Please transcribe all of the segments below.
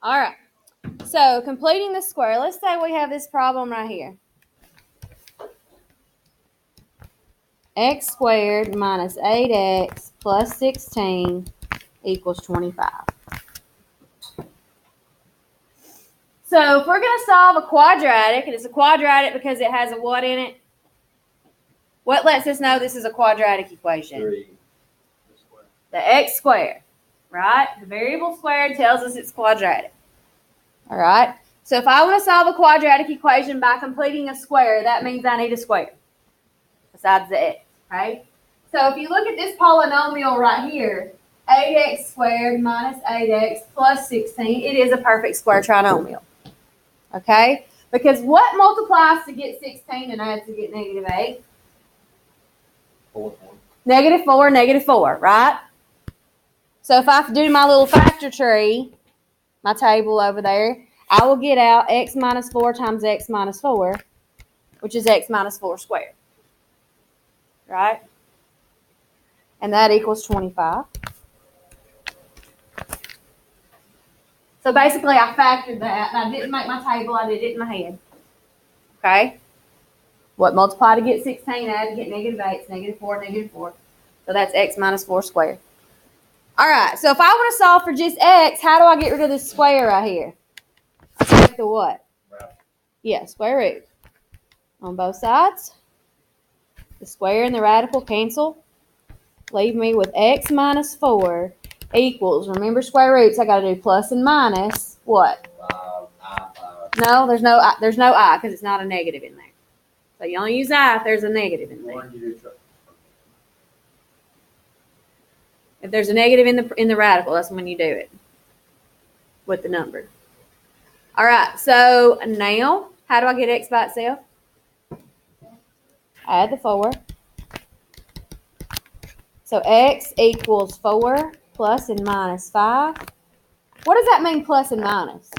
All right. So completing the square. Let's say we have this problem right here. X squared minus 8x plus 16 equals 25. So if we're going to solve a quadratic, and it's a quadratic because it has a what in it? What lets us know this is a quadratic equation? 3. The x squared, right? The variable squared tells us it's quadratic. All right? So if I want to solve a quadratic equation by completing a square, that means I need a square besides the x, right? So if you look at this polynomial right here, 8x squared minus 8x plus 16, it is a perfect square trinomial. Okay? Because what multiplies to get 16 and adds to get negative 8? 4. Negative 4, negative 4, right? So if I do my little factor tree, my table over there, I will get out x minus 4 times x minus 4, which is x minus 4 squared. Right? And that equals 25. So basically, I factored that, and I didn't make my table. I did it in my head. Okay? What multiply to get 16, add to get negative 8, it's negative 4, negative 4. So that's x minus 4 squared. All right, so if I want to solve for just x, how do I get rid of this square right here? I take the what? Yeah, square root. On both sides. The square and the radical cancel. Leave me with x minus 4 equals, remember square roots, I got to do plus and minus, what? 5. No, there's no I because it's not a negative in there. So you only use I if there's a negative in there. If there's a negative in the radical, that's when you do it with the number. All right, so now, how do I get x by itself? Add the 4. So x equals 4 plus and minus 5. What does that mean, plus and minus?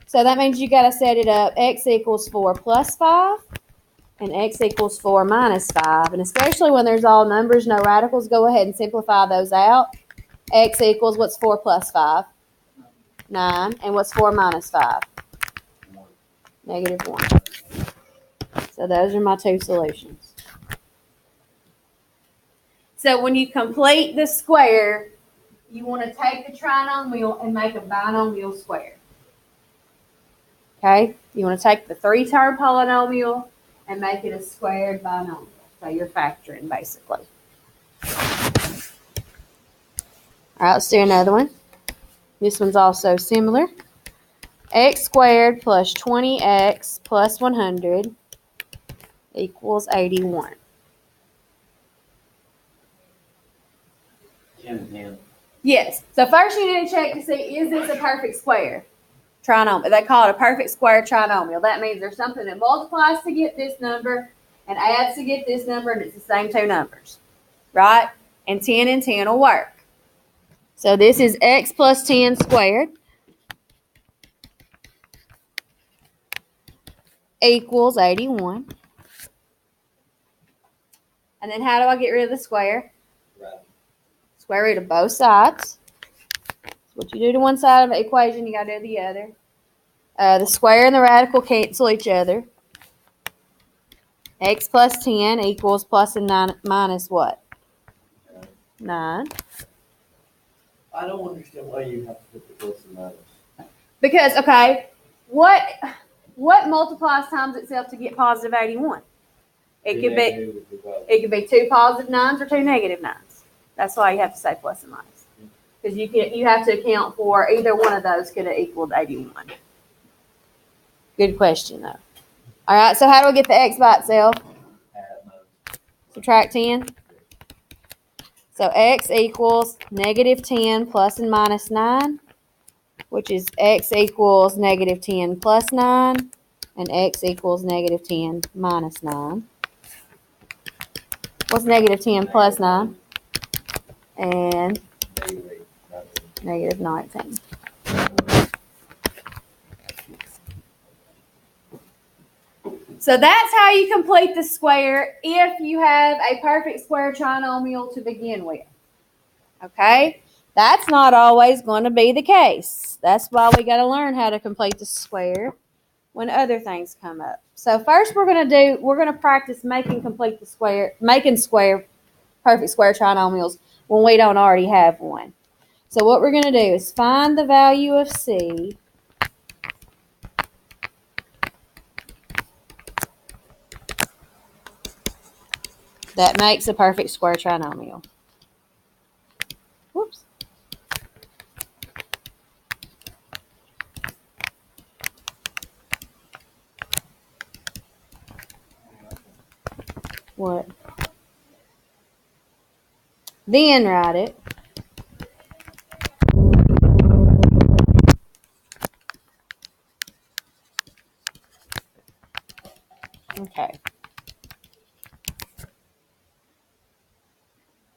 So that means you got to set it up x equals 4 plus 5 and x equals 4 minus 5. And especially when there's all numbers, no radicals, go ahead and simplify those out. X equals, what's 4 plus 5? 9. And what's 4 minus 5? Negative 1. So those are my two solutions. So when you complete the square, you want to take the trinomial and make a binomial square. Okay? You want to take the 3-term polynomial and make it a squared binomial. So you're factoring, basically. All right, let's do another one. This one's also similar. X squared plus 20x plus 100 equals 81. 10 and 10. Yes. So first you need to check to see, is this a perfect square trinomial? They call it a perfect square trinomial. That means there's something that multiplies to get this number and adds to get this number, and it's the same two numbers, right? And 10 will work. So this is x plus 10 squared equals 81. And then how do I get rid of the square? Right. Square root of both sides. That's what you do to one side of an equation, you got to do the other. The square and the radical cancel each other. X plus 10 equals plus and 9 minus what? 9. I don't understand why you have to put the plus and minus. Because, okay, what multiplies times itself to get positive 81? It could be 2 positive 9s or 2 negative 9s. That's why you have to say plus and minus. Because you have to account for either one of those could have equaled 81. Good question, though. All right, so how do we get the x by itself? Subtract 10. So x equals negative 10 plus and minus 9, which is x equals negative 10 plus 9, and x equals negative 10 minus 9. What's negative 10 plus 9? And negative 19. So that's how you complete the square if you have a perfect square trinomial to begin with. Okay? That's not always going to be the case. That's why we got to learn how to complete the square when other things come up. So first we're going to practice making perfect square trinomials when we don't already have one. So what we're going to do is find the value of C that makes a perfect square trinomial. Whoops. What? Then write it. Okay.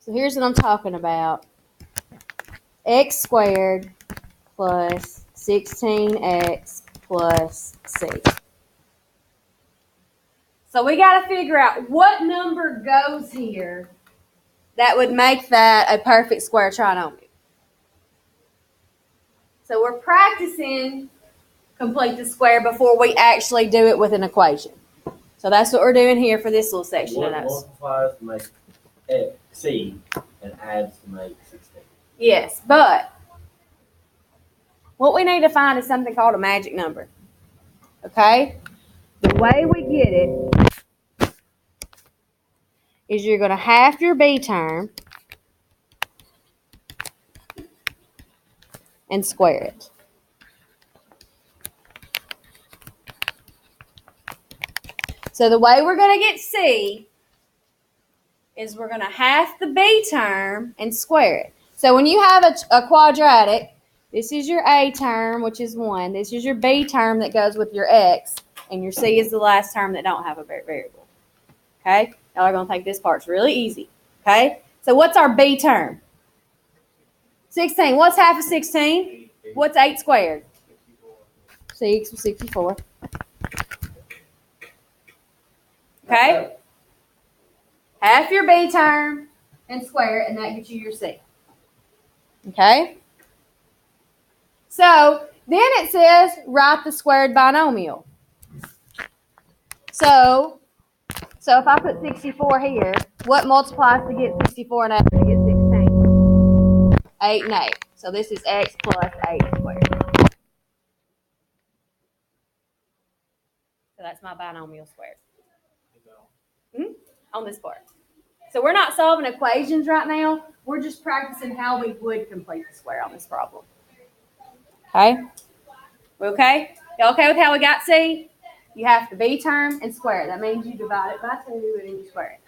So here's what I'm talking about. X squared plus 16x plus C. So we got to figure out what number goes here that would make that a perfect square trinomial. So we're practicing complete the square before we actually do it with an equation. So that's what we're doing here for this little section of What notes. multiplies to make C and adds to make 16? Yes, but what we need to find is something called a magic number. Okay? The way we get it is you're going to half your B term and square it. So the way we're going to get C is we're going to half the B term and square it. So when you have a quadratic, this is your A term, which is 1. This is your B term that goes with your X, and your C is the last term that don't have a variable. Okay? Y'all are going to think this part's really easy. Okay? So what's our B term? 16. What's half of 16? What's 8 squared? 64. Okay? Half your B term and square it, and that gets you your C. Okay? So then it says write the squared binomial. So if I put 64 here, what multiplies to get 64 and adds to get 16? 8 and 8. So this is x plus 8 squared. So that's my binomial squared. On this part. So we're not solving equations right now. We're just practicing how we would complete the square on this problem. Okay? We okay? Y'all okay with how we got C? You have the B term and square it. That means you divide it by 2 and then you square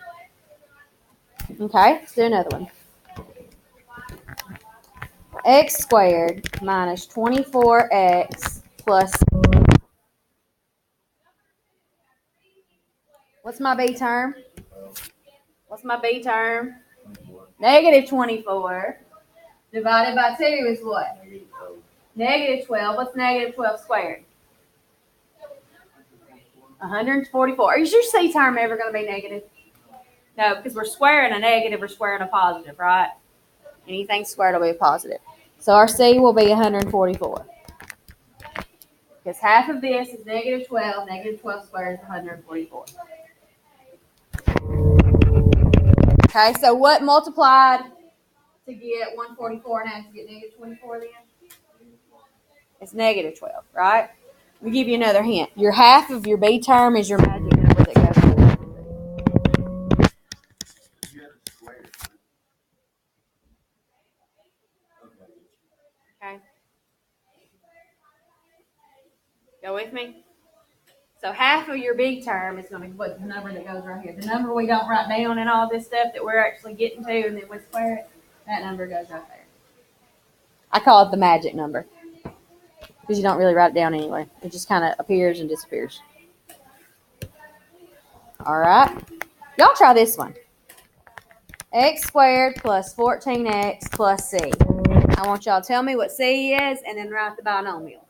it. Okay, let's do another one. X squared minus 24x plus. What's my B term? What's my B term? Negative 24 divided by 2 is what? Negative 12. What's negative 12 squared? 144. Is your C term ever going to be negative? No, because we're squaring a negative, we're squaring a positive, right? Anything squared will be a positive. So our C will be 144. Because half of this is negative 12. Negative 12 squared is 144. Okay, so what multiplied to get 144 and have to get negative 24 then? It's negative 12, right? Let me give you another hint. Your half of your B term is your magic number that goes with it. Okay. Go with me? So half of your B term is going to be what the number that goes right here. The number we don't write down and all this stuff that we're actually getting to, and then we square it, that number goes right there. I call it the magic number because you don't really write it down anyway. It just kind of appears and disappears. All right. Y'all try this one. X squared plus 14x plus C. I want y'all to tell me what C is and then write the binomial.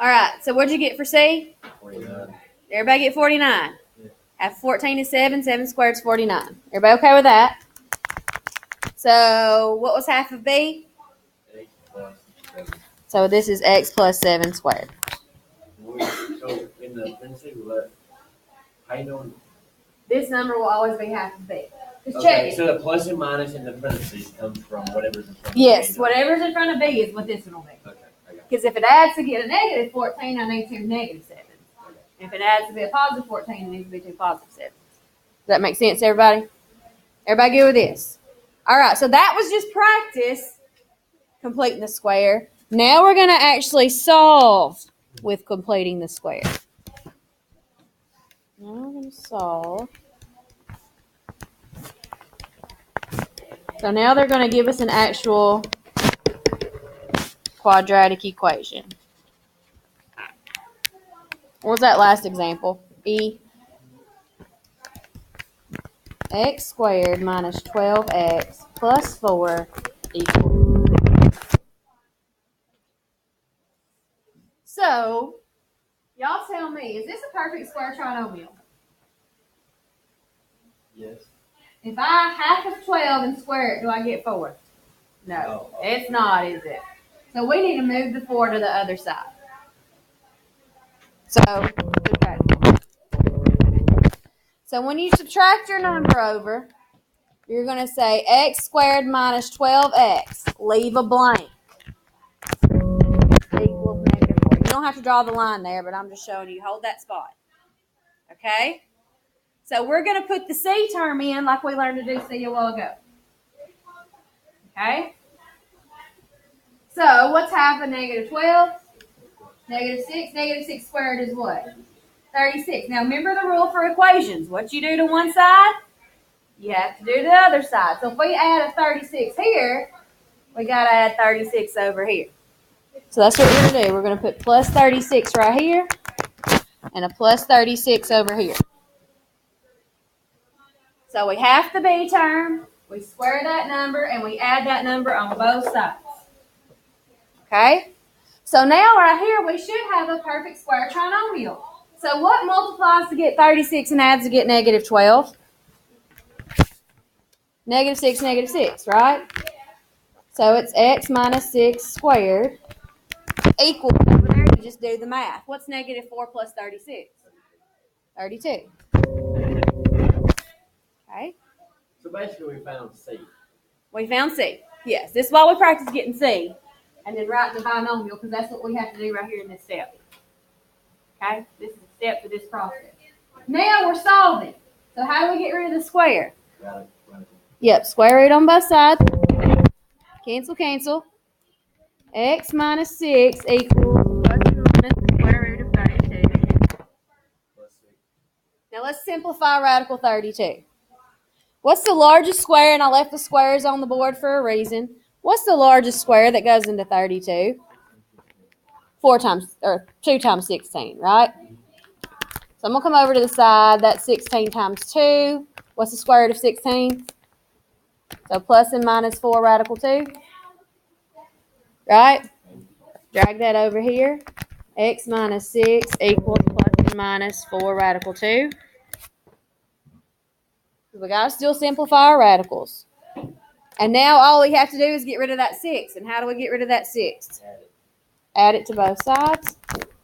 All right, so what'd you get for C? 49. Everybody get 49. Yeah. Half of 14 is 7. 7 squared is 49. Everybody okay with that? So what was half of B? X plus 7. So this is x plus 7 squared. So in the parentheses, how you know? This number will always be half of B. Just Okay, check it. so the plus and minus in the parentheses comes from whatever's in front of Yes, B. whatever's in front of B is what this one will be. Okay, I got Because if it adds to get a negative 14, I need 2 negative 7s. it. If it adds to be a positive 14, it needs to be 2 positive 7s. Does that make sense, everybody? Everybody good with this? All right, so that was just practice completing the square. Now we're going to actually solve with completing the square. Now we're going to solve. So now they're going to give us an actual quadratic equation. What was that last example? E. X squared minus 12x plus 4 equals. So, y'all tell me, is this a perfect square trinomial? Yes. If I half of 12 and square it, do I get 4? No, it's not, is it? So we need to move the 4 to the other side. So, okay. So when you subtract your number over, you're going to say x squared minus 12x. Leave a blank. Equals negative 4. You don't have to draw the line there, but I'm just showing you. Hold that spot. Okay? So we're going to put the C term in like we learned to do C a while ago. Okay? So what's half of negative 12? Negative 6. Negative 6 squared is what? 36. Now remember the rule for equations. What you do to one side, you have to do to the other side. So if we add a 36 here, we got to add 36 over here. So that's what we're going to do. We're going to put plus 36 right here and a plus 36 over here. So we half the B term, we square that number, and we add that number on both sides. Okay? So now right here, we should have a perfect square trinomial. So what multiplies to get 36 and adds to get negative 12? Negative 6, right? So it's x minus 6 squared equals, over there you just do the math. What's negative 4 plus 36? 32. Okay? So basically we found C. We found C. Yes, this is why we practice getting C. And then writing the binomial, because that's what we have to do right here in this step. Okay? This is a step to this process. Now we're solving. So how do we get rid of the square? Radical. Yep, square root on both sides. Cancel, cancel. X minus 6 equals plus or minus the square root of 32. Plus 6. Now let's simplify radical 32. What's the largest square? And I left the squares on the board for a reason. What's the largest square that goes into 32? 2 times 16, right? So I'm going to come over to the side. That's 16 times 2. What's the square root of 16? So plus and minus 4 radical 2. Right? Drag that over here. X minus 6 equals plus and minus 4 radical 2. We got to still simplify our radicals. And now all we have to do is get rid of that 6. And how do we get rid of that 6? Add it to both sides.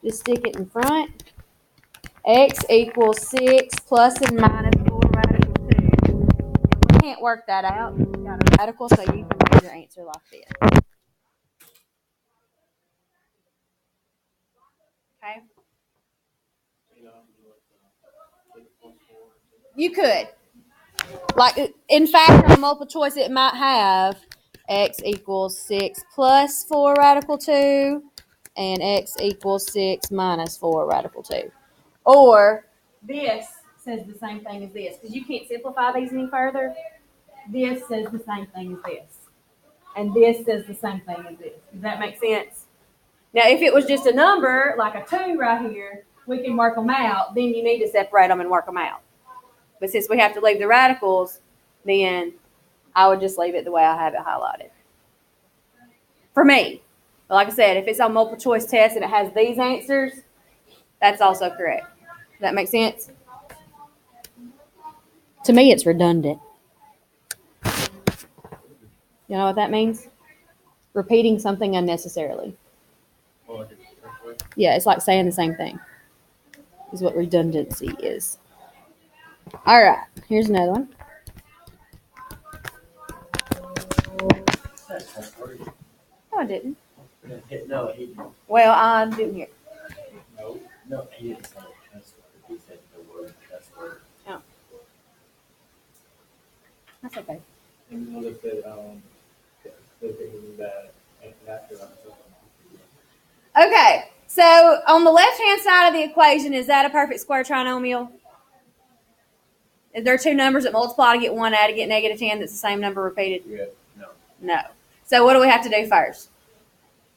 Just stick it in front. X equals 6 plus and minus 4 radical 2. And we can't work that out. We've got a radical, so you can write your answer like this. Okay? You could. Like, in fact, on multiple choice, it might have x equals 6 plus 4 radical 2 and x equals 6 minus 4 radical 2. Or this says the same thing as this. Because you can't simplify these any further. This says the same thing as this. And this says the same thing as this. Does that make sense? Now, if it was just a number, like a 2 right here, we can work them out. Then you need to separate them and work them out. But since we have to leave the radicals, then I would just leave it the way I have it highlighted. For me. But like I said, if it's on multiple choice test and it has these answers, that's also correct. Does that make sense? To me, it's redundant. You know what that means? Repeating something unnecessarily. Yeah, it's like saying the same thing. Is what redundancy is. All right, here's another one. No, I didn't. No, he Well, I didn't hear. no, he didn't say cuss word. He said the word cuss word. Oh. That's okay. And notice that the thing that after Okay, so on the left-hand side of the equation, is that a perfect square trinomial? Is there two numbers that multiply to get 1, add to get -10 that's the same number repeated? Yeah, no. No. So what do we have to do first?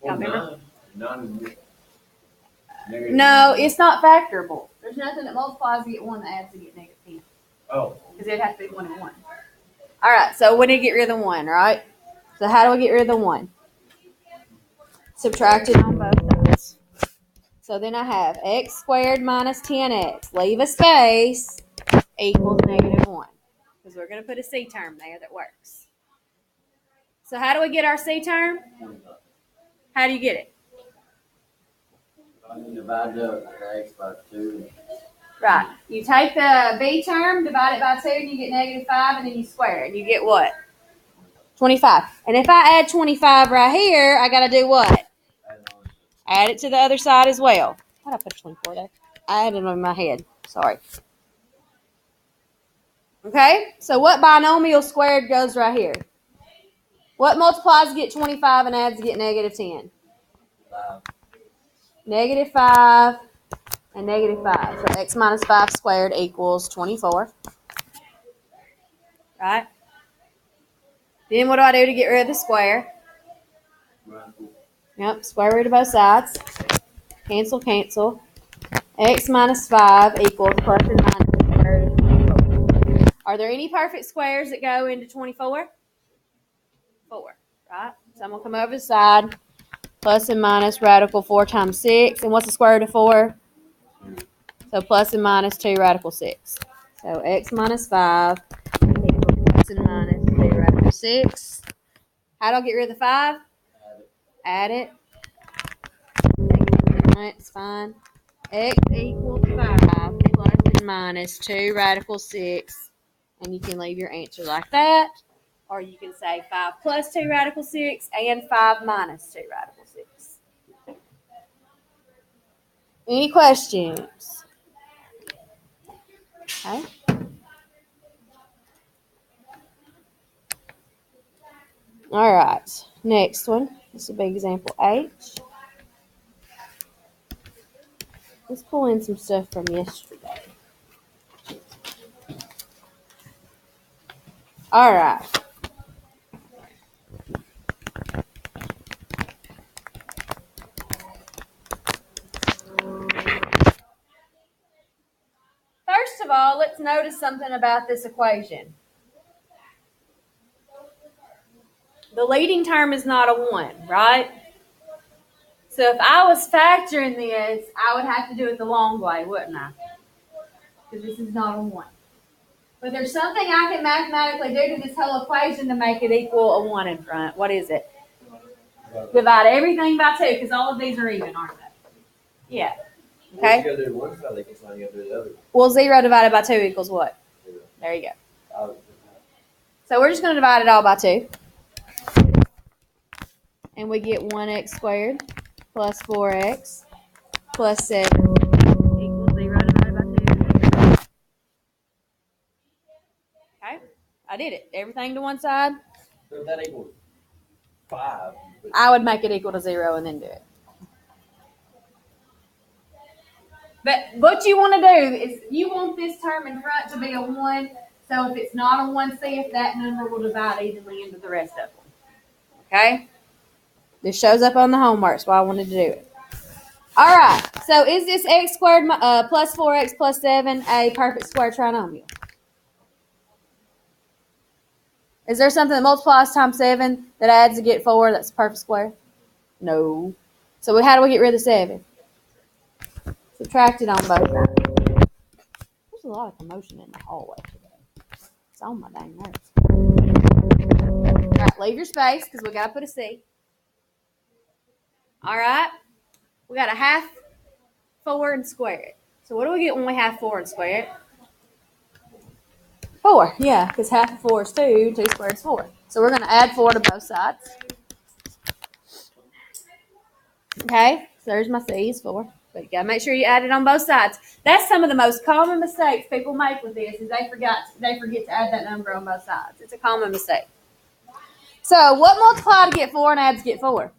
Well, Y'all remember? none. No, it's not factorable. There's nothing that multiplies to get 1 that adds to get -10. Oh. Because it'd have to be 1 and 1. All right, so we need to get rid of the 1, right? So how do we get rid of the 1? Subtract it on both sides. So then I have x squared minus 10x, leave a space, equals -1. Because we're going to put a c term there that works. So how do we get our c term? How do you get it? Divide the x by 2. Right. You take the b term, divide it by 2, and you get -5, and then you square it. And you get what? 25. And if I add 25 right here, I got to do what? Add it to the other side as well. Why did I put 24 there? I added it in my head. Sorry. Okay? So what binomial squared goes right here? What multiplies to get 25 and adds to get -10? 5. -5 and -5. So x minus 5 squared equals 24. Right? Then what do I do to get rid of the square? Yep, square root of both sides. Cancel, cancel. X minus 5 equals plus and minus the square root of 24. Are there any perfect squares that go into 24? 4, right? So I'm going to come over the side. Plus and minus radical 4 times 6. And what's the square root of 4? So plus and minus 2 radical 6. So x minus 5 equals plus and minus 2 radical 6. How do I get rid of the 5? Add it. It's fine. X equals 5 plus and minus 2 radical 6. And you can leave your answer like that. Or you can say 5 plus 2 radical 6 and 5 minus 2 radical 6. Any questions? Okay. All right. Next one. This will be example H. Let's pull in some stuff from yesterday. All right. First of all, let's notice something about this equation. The leading term is not a 1, right? So if I was factoring this, I would have to do it the long way, wouldn't I? Because this is not a 1. But there's something I can mathematically do to this whole equation to make it equal a 1 in front. What is it? Divide everything by 2, because all of these are even, aren't they? Yeah. Okay? Once you go to one side, they can sign you up to the other. Well, 0 divided by 2 equals what? 0. There you go. So we're just going to divide it all by 2. And we get 1x squared plus 4x plus 7 equals 0 divided by 2. Okay? I did it. Everything to one side. So if that equals 5. I would make it equal to 0 and then do it. But what you want to do is you want this term in front to be a 1. So if it's not a 1, see if that number will divide evenly into the rest of them. Okay? This shows up on the homework, so I wanted to do it. All right. So is this x squared plus 4x plus 7 a perfect square trinomial? Is there something that multiplies times 7 that adds to get 4 that's a perfect square? No. So how do we get rid of the 7? Subtract it on both sides. There's a lot of commotion in the hallway today. It's on my dang nerves. All right, leave your space because we got to put a C. All right. We got a half 4 and square it. So what do we get when we have 4 and square it? 4, yeah, because half of 4 is 2, 2 squared is 4. So we're going to add 4 to both sides. Okay, so there's my C is 4. But you got to make sure you add it on both sides. That's some of the most common mistakes people make with this is they forget to add that number on both sides. It's a common mistake. So what multiply to get 4 and add to get 4?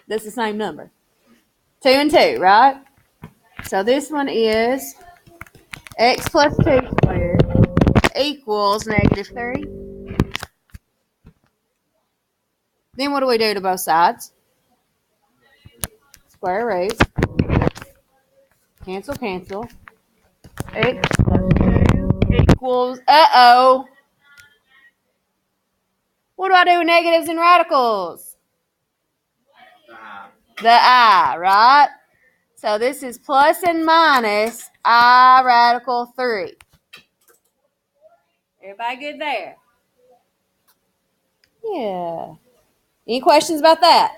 That's the same number. 2 and 2, right? So this one is x plus 2 squared equals -3. Then what do we do to both sides? Square root. Cancel, cancel. X plus 2 equals, what do I do with negatives and radicals? The I, right? So this is plus and minus I radical 3. Everybody good there? Yeah. Any questions about that?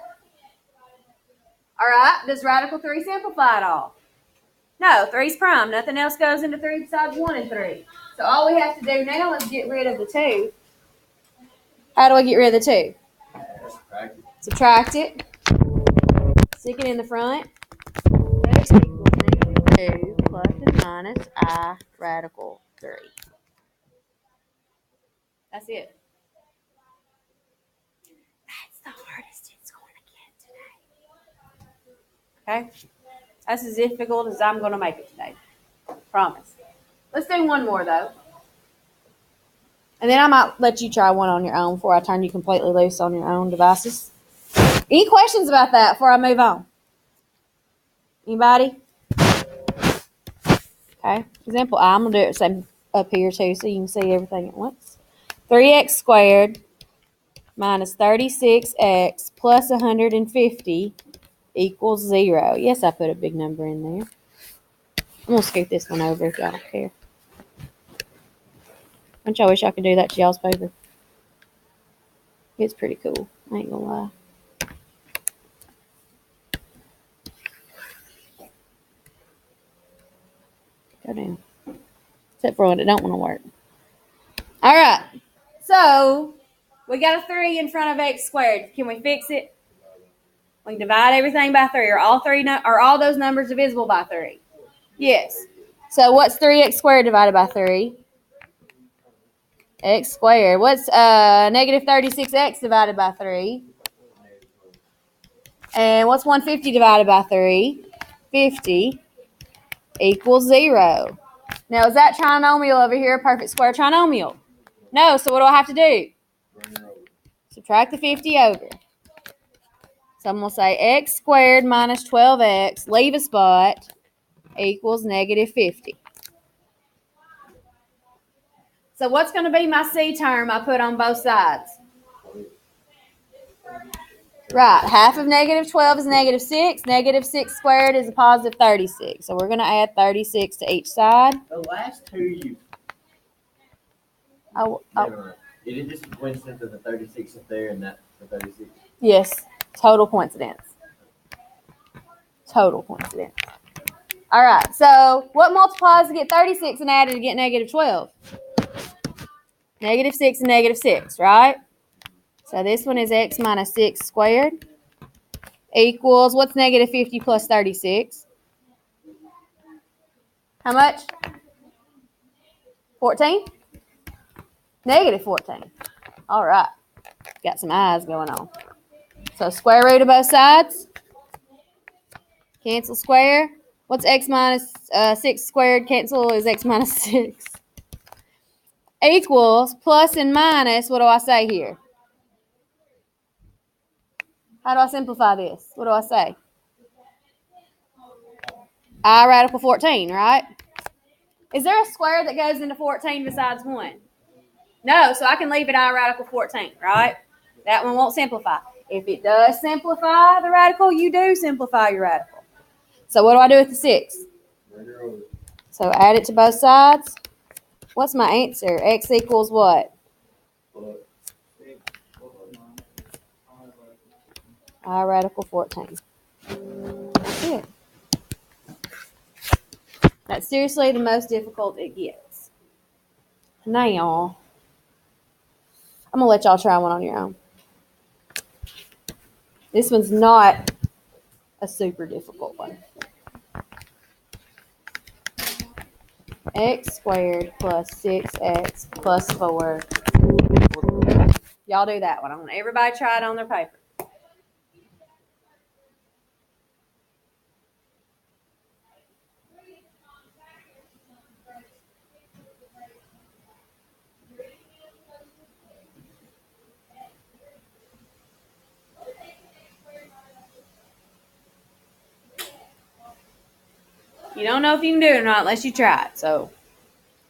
All right. Does radical 3 simplify at all? No, 3's prime. Nothing else goes into 3 besides 1 and 3. So all we have to do now is get rid of the 2. How do I get rid of the 2? Subtract it. Stick it in the front. X equals -2 plus and minus I radical 3. That's it. That's the hardest it's going to get today. Okay? That's as difficult as I'm going to make it today. Promise. Let's do one more, though. And then I might let you try one on your own before I turn you completely loose on your own devices. Any questions about that before I move on? Anybody? Okay. Example I. I'm going to do it same up here, too, so you can see everything at once. 3x squared minus 36x plus 150 equals 0. Yes, I put a big number in there. I'm going to scoot this one over if y'all don't care. Don't y'all wish I could do that to y'all's paper? It's pretty cool. I ain't going to lie. Go down. Except for when it don't want to work. All right. So, we got a 3 in front of x squared. Can we fix it? We can divide everything by 3. Are all those numbers divisible by 3? Yes. So, what's 3x squared divided by 3? X squared. What's negative 36x divided by 3? And what's 150 divided by 3? 50 equals 0. Now, is that trinomial over here a perfect square trinomial? No, so what do I have to do? Subtract the 50 over. So I'm going to say x squared minus 12x, leave a spot, equals -50. So what's going to be my C term I put on both sides? Right, half of -12 is -6. -6 squared is a positive 36. So we're going to add 36 to each side. The last two you. Is it just a coincidence of the 36 up there and that the 36? Yes, total coincidence. Total coincidence. All right, so what multiplies to get 36 and added to get -12? -6 and -6, right? So this one is x minus 6 squared equals, what's -50 plus 36? How much? 14? -14. All right. Got some eyes going on. So square root of both sides. Cancel square. What's x minus 6 squared? Cancel is x minus 6. Equals plus and minus, what do I say here? How do I simplify this? What do I say? I radical 14, right? Is there a square that goes into 14 besides 1? No, so I can leave it I radical 14, right? That one won't simplify. If it does simplify the radical, you do simplify your radical. So what do I do with the 6? Bring her over. So add it to both sides. What's my answer? X equals what? Look, I radical 14. That's it. That's seriously the most difficult it gets. Now, I'm going to let y'all try one on your own. This one's not a super difficult one. X squared plus 6x plus 4. Y'all do that one. I want everybody to try it on their paper. You don't know if you can do it or not unless you try it. So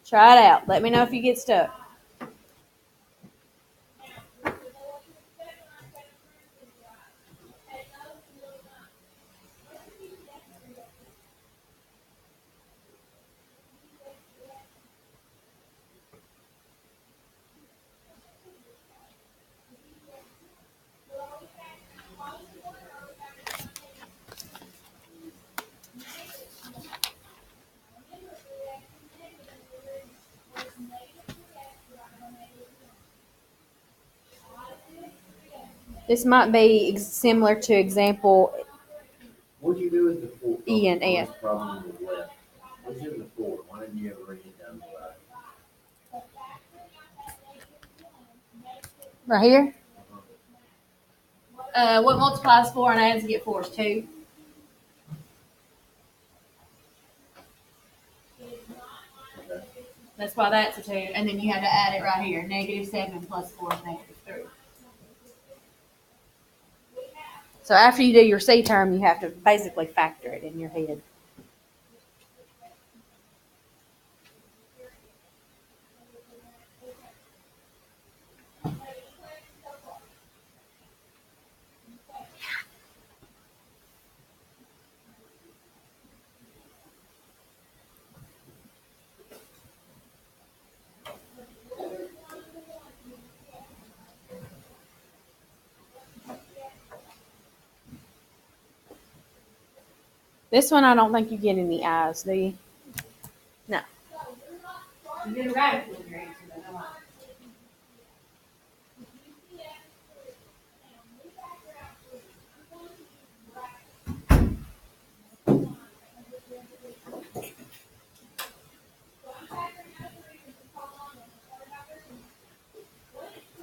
try it out. Let me know if you get stuck. This might be similar to example what'd you do with the 4? E and F. Problem on the left. What'd you do with the 4? Why didn't you ever bring it down the right? Right here. What multiplies 4 and adds to get 4 is 2. Okay. That's why that's a 2. And then you have to add it right here. -7 plus 4 is -3. So after you do your C term, you have to basically factor it in your head. This one, I don't think you get any I's, do you? No. You get a radical in your answer, but no I.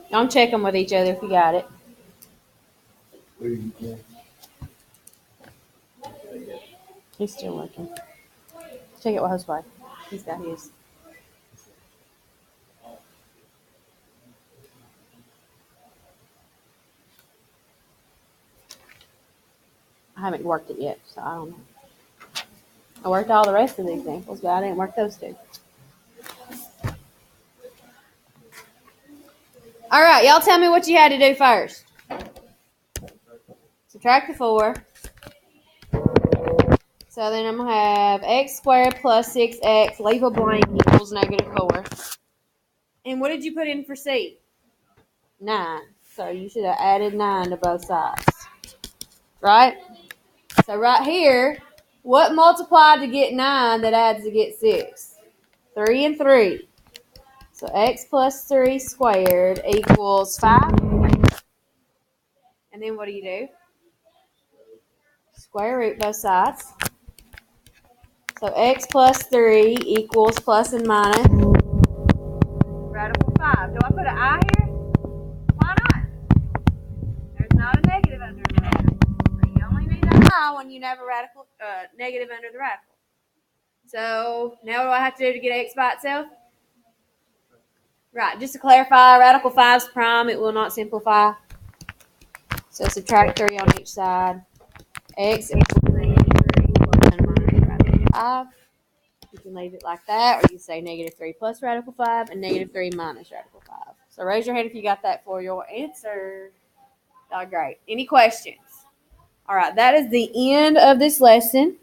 Don't check them with each other if you got it. Where you going? He's still looking. Check it with Josue. He's got his. I haven't worked it yet, so I don't know. I worked all the rest of the examples, but I didn't work those 2. All right, y'all tell me what you had to do first. Subtract the 4. So then I'm going to have x squared plus 6x, leave a blank, equals -4. And what did you put in for C? 9. So you should have added 9 to both sides. Right? So right here, what multiplied to get 9 that adds to get 6? 3 and 3. So x plus 3 squared equals 5. And then what do? Square root both sides. So x plus 3 equals plus and minus radical 5. Do I put an I here? Why not? There's not a negative under the radical. You only need an I when you have a radical negative under the radical. So now what do I have to do to get x by itself? Right, just to clarify, radical 5 is prime. It will not simplify. So subtract 3 on each side. X equals -3 plus and minus radical 5. You can leave it like that, or you can say -3 plus radical 5 and -3 minus radical 5. So raise your hand if you got that for your answer. Y'all are great. Any questions? All right, that is the end of this lesson.